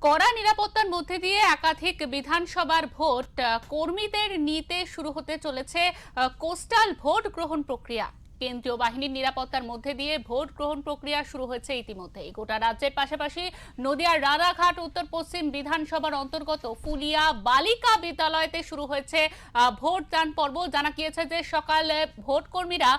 কড়া নিরাপত্তার মধ্যে দিয়ে একাধিক বিধানসভার ভোট কর্মীদের নিতে শুরু হতে চলেছে কোস্টাল ভোট গ্রহণ প্রক্রিয়া। কেন্দ্রীয় বাহিনীর নিরাপত্তার মধ্যে দিয়ে ভোট গ্রহণ প্রক্রিয়া শুরু হয়েছে ইতিমধ্যেই। গোটা রাজ্যের পাশাপাশি নদিয়ার রানাঘাট উত্তর পশ্চিম বিধানসভার অন্তর্গত ফুলিয়া বালিকা বিদ্যালয়তে শুরু হয়েছে ভোটদান পর্ব। জানা গিয়েছে যে সকালে ভোট কর্মীরা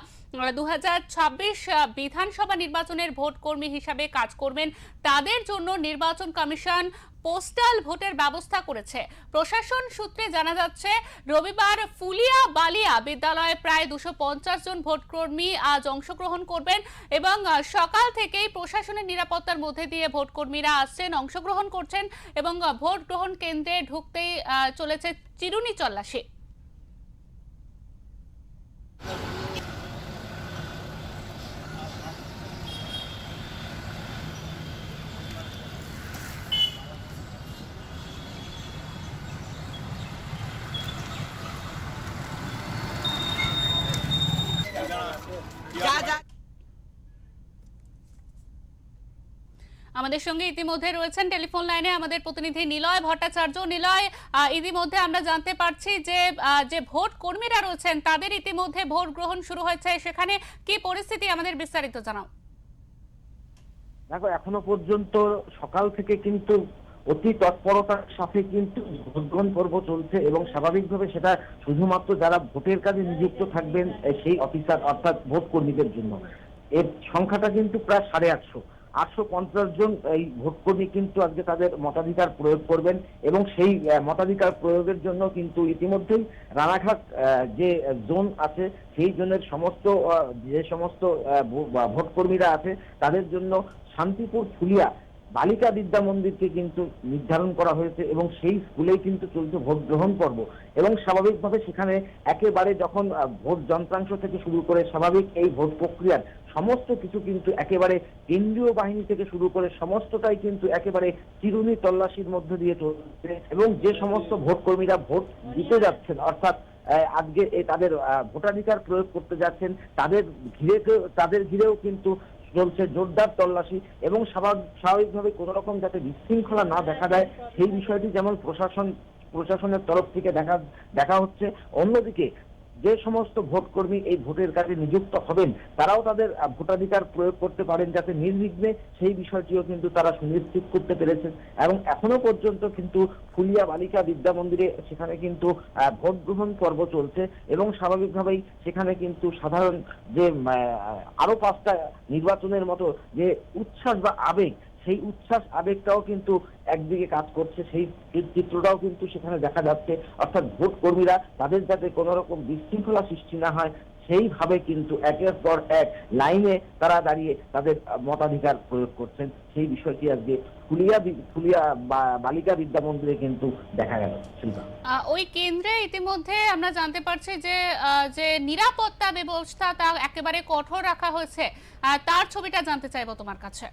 2026 বিধানসভা নির্বাচনের ভোট কর্মী হিসাবে কাজ করবেন। তাদের জন্য নির্বাচন কমিশন পোস্টাল ভোটের ব্যবস্থা করেছে। প্রশাসন সূত্রে জানা যাচ্ছে রবিবার ফুলিয়া বালিয়া বিদ্যালয়ে প্রায় 250 জন ভোটকর্মী আজ অংশগ্রহণ করবেন এবং সকাল থেকেই প্রশাসনের নিরাপত্তার মধ্যে দিয়ে ভোটকর্মীরা আসছেন, অংশগ্রহণ করছেন এবং ভোট গ্রহণ কেন্দ্রে ঢুকতেই চলেছে চিরুনি তল্লাশি। আমাদের সঙ্গে ইতিমধ্যে রয়েছেন টেলিফোন লাইনে আমাদের প্রতিনিধি নিলয় ভট্টাচার্য। নিলয়, ইতিমধ্যে আমরা জানতে পারছি যে যে ভোট কর্মীরা রয়েছেন তাদের ইতিমধ্যে ভোট গ্রহণ শুরু হয়েছে, সেখানে কি পরিস্থিতি আমাদের বিস্তারিত জানাও। দেখো, এখনো পর্যন্ত সকাল থেকে কিন্তু অতি তৎপরতার সাথে কিন্তু ভোট গ্রহণ পর্ব চলছে এবং স্বাভাবিকভাবে সেটা শুধুমাত্র যারা ভোটের কাজে নিযুক্ত থাকবেন সেই অফিসার অর্থাৎ ভোট কর্মীদের জন্য। এর সংখ্যাটা কিন্তু প্রায় 850 জন এই ভোটকর্মী কিন্তু আজকে তাদের মতাধিকার প্রয়োগ করবেন এবং সেই মতাধিকার প্রয়োগের জন্য কিন্তু ইতিমধ্যেই রানাঘাট যে জোন আছে সেই জোনের যে সমস্ত ভোটকর্মীরা আছে তাদের জন্য শান্তিপুর ফুলিয়া বালিকা বিদ্যা মন্দিরকে কিন্তু নির্ধারণ করা হয়েছে এবং সেই স্কুলেই কিন্তু চলছে ভোট গ্রহণ পর্ব। এবং স্বাভাবিকভাবে সেখানে একেবারে যখন ভোট যন্ত্রাংশ থেকে শুরু করে স্বাভাবিক এই ভোট প্রক্রিয়ার সমস্ত কিছু কিন্তু একেবারে কেন্দ্রীয় বাহিনী থেকে শুরু করে সমস্তটাই কিন্তু একেবারে চিরুনি তল্লাশির মধ্যে দিয়ে চলছে এবং যে সমস্ত ভোট কর্মীরা ভোট দিতে যাচ্ছেন অর্থাৎ আজকে তাদের ভোটাধিকার প্রয়োগ করতে যাচ্ছেন তাদের ঘিরেও কিন্তু চলছে জোরদার তল্লাশি এবং স্বাভাবিকভাবে কোন রকম যাতে বিশৃঙ্খলা না দেখা দেয় সেই বিষয়টি যেমন প্রশাসনের তরফ থেকে দেখা হচ্ছে। অন্যদিকে যে সমস্ত ভোটকর্মী এই ভোটের কাজে নিযুক্ত হবেন তারাও তাদের ভোটাধিকার প্রয়োগ করতে পারেন যাতে নির্বিঘ্নে, সেই বিষয়টিও কিন্তু তারা সুনিশ্চিত করতে পেরেছেন। এবং এখনো পর্যন্ত কিন্তু ফুলিয়া বালিকা বিদ্যা মন্দিরে সেখানে কিন্তু ভোট গ্রহণ পর্ব চলছে এবং স্বাভাবিকভাবেই সেখানে কিন্তু সাধারণ যে আরো 5টা নির্বাচনের মতো যে উচ্ছ্বাস বা আবেগ, সেই উচ্ছ্বাস আবেগটাও কিন্তু একদিকে কাজ করছে, সেই চিত্রটাও কিন্তু সেখানে দেখা যাচ্ছে। অর্থাৎ ভোট কর্মীরা তাদের যাতে কোনো রকম বিশৃঙ্খলা সৃষ্টি না হয় সেইভাবে কিন্তু একের পর এক লাইনে তারা দাঁড়িয়ে তাদের মতাধিকার প্রয়োগ করছেন। সেই বিষয়টি আজকে ফুলিয়া বালিকা বিদ্যা মন্দিরে কিন্তু দেখা গেল। ওই কেন্দ্রে ইতিমধ্যে আমরা জানতে পারছি যে যে নিরাপত্তা ব্যবস্থা তা একেবারে কঠোর রাখা হয়েছে, তার ছবিটা জানতে চাইবো তোমার কাছে।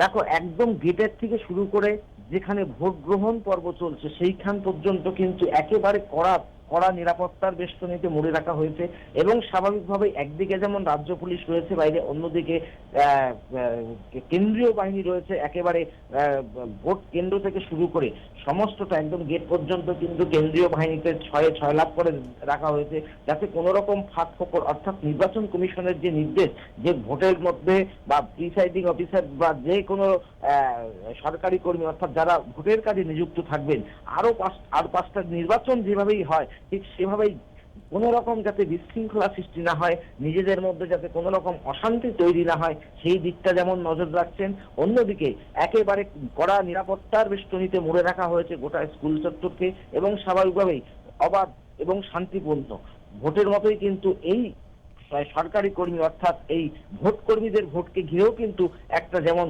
দেখো, একদম গেটের থেকে শুরু করে যেখানে ভোট গ্রহণ পর্ব চলছে সেইখান পর্যন্ত কিন্তু একেবারে কড়া নিরাপত্তার বেষ্টনীতে মুড়ে রাখা হয়েছে এবং স্বাভাবিকভাবে একদিকে যেমন রাজ্য পুলিশ রয়েছে বাইরে, অন্যদিকে কেন্দ্রীয় বাহিনী রয়েছে একেবারে ভোট কেন্দ্র থেকে শুরু করে সমস্তটা একদম গেট পর্যন্ত কিন্তু কেন্দ্রীয় বাহিনীতে ছয় লাখ করে রাখা হয়েছে যাতে কোনো রকম ফাঁক ফোকর অর্থাৎ নির্বাচন কমিশনের যে নির্দেশ যে ভোটের মধ্যে বা প্রিসাইডিং অফিসার বা যে কোনো সরকারি কর্মী অর্থাৎ যারা ভোটের কাজে নিযুক্ত থাকবেন আর 5টা নির্বাচন যেভাবেই হয় ঠিক সেভাবেই কোন রকম যাতে বিশৃঙ্খলা সৃষ্টি না হয়, নিজেদের মধ্যে যাতে কোনো রকম অশান্তি তৈরি না হয় সেই দিকটা যেমন নজর রাখছেন। অন্যদিকে একেবারে কড়া নিরাপত্তার বেষ্টনীতে মুড়ে রাখা হয়েছে গোটা স্কুল চত্বরকে এবং স্বাভাবিকভাবেই অবাধ এবং শান্তিপূর্ণ ভোটের মতোই কিন্তু এই সরকারি কর্মী অর্থাৎ এই ভোট কর্মীদের ভোটকে ঘিরেও কিন্তু একটা যেমন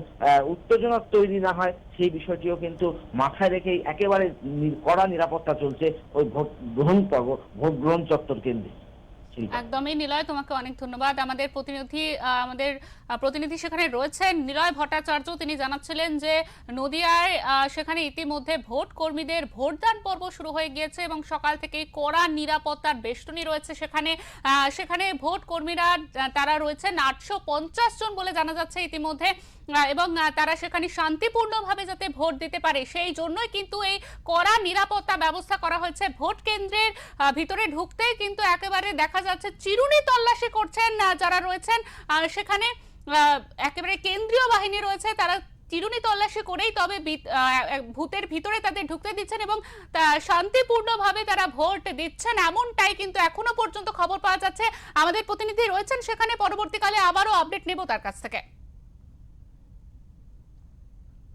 উত্তেজনা তৈরি না হয় সেই বিষয়টিও কিন্তু মাথায় রেখেই একেবারে কড়া নিরাপত্তা চলছে ওই ভোট গ্রহণ চত্বর কেন্দ্রে। শিল্পা। একদমই নিলয়, তোমাকে অনেক ধন্যবাদ। আমাদের প্রতিনিধি সেখানে রয়েছেন নিলয় ভট্টাচার্য। তিনি জানাচ্ছিলেন যে নদিয়ায় সেখানে ইতিমধ্যে ভোট কর্মীদের ভোটদান পর্ব শুরু হয়ে গিয়েছে এবং সকাল থেকেই কড়া নিরাপত্তার বেষ্টনী রয়েছে সেখানে ভোট কর্মীরা তারা রয়েছেন 850 জন বলে জানা যাচ্ছে ইতিমধ্যে, এবং তারা সেখানে শান্তিপূর্ণভাবে যাতে ভোট দিতে পারে সেই জন্যই কিন্তু এই কড়া নিরাপত্তা ব্যবস্থা করা হয়েছে। ভোট কেন্দ্রের ভিতরে ঢুকতেই কিন্তু একেবারে দেখা যাচ্ছে চিরুনি তল্লাশি করছেন যারা রয়েছেন সেখানে। একেবারে কেন্দ্রীয় বাহিনী রয়েছে, তারা চিরুনি তল্লাশি করেই তবে ভূতের ভিতরে তাদের ঢুকতে দিচ্ছেন এবং শান্তিপূর্ণভাবে তারা ভোট দিচ্ছেন, এমনটাই কিন্তু এখনো পর্যন্ত খবর পাওয়া যাচ্ছে। আমাদের প্রতিনিধি রয়েছেন সেখানে, পরবর্তীকালে আবারও আপডেট নেব তার কাছ থেকে।